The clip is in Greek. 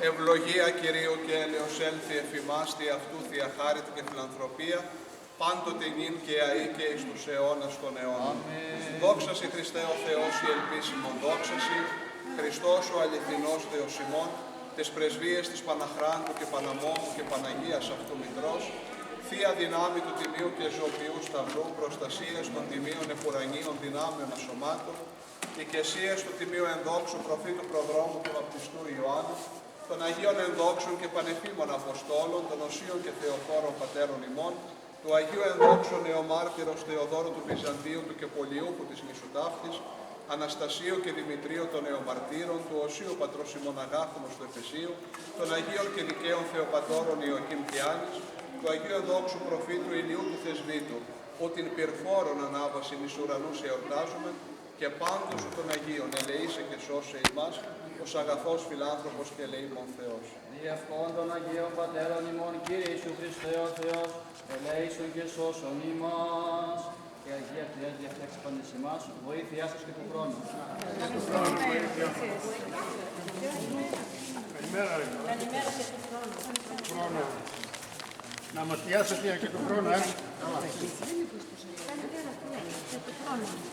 Ευλογία Κυρίου και έλεος έλθει εφημάς τη αυτού θεία χάρητη και φιλανθρωπία, πάντοτε νυν και αεί και εις τους αιώνας των αιώνων. Δόξα σε Χριστέ ο Θεός η ελπίσιμον, δόξα σε Χριστός ο αληθινός Θεός ημών, τις πρεσβείες της Παναχράντου και Παναμόμου και Παναγίας αυτού Μητρός, θεία δυνάμει του Τιμίου και Ζωοποιού Σταυρού, προστασίες των Τιμίων επουρανίων δυνάμεων ασωμάτων, οικεσίες του Τιμίου ενδόξου προφήτου προδρόμου του βαπτιστού Ιωάννου, των Αγίων ενδόξων και πανεφήμων Αποστόλων, των Οσίων και Θεοφόρων Πατέρων ημών, του Αγίου ενδόξου νεομάρτυρος Θεοδόρου του Βυζαντίου του και Πολιούχου της Νησοτάφτης, Αναστασίου και Δημητρίου των νεομαρτύρων, του Οσίου Πατρός ημών Αγάπημος του Εφεσίου, των Αγίων και Δικαίων Θεοπατώρων Ιωακήμ και Άνης, του Αγίου ενδόξου προφήτου Ηλιού του Θεσβήτου, που την πυρφόρον ανάβαση εις ουρανούς εορτάζουμε, και πάντως των Αγίων ελεήσε και σώσε ημάς, ως αγαθός φιλάνθρωπος και ελεήμων Θεός. Δι' αυτών των Αγίων Πατέρων ημών, Κύριε Ιησού Χριστέ ο Θεός, ελέησον και σώσον ημάς. Και Αγία Θεός διαφλέξει πάντες ημάς, βοήθειά σας και του χρόνου. Καλημέρα, ρε. Καλημέρα και του χρόνου. Να μας πιάσετε και του χρόνου, Καλημέρα και του χρόνου.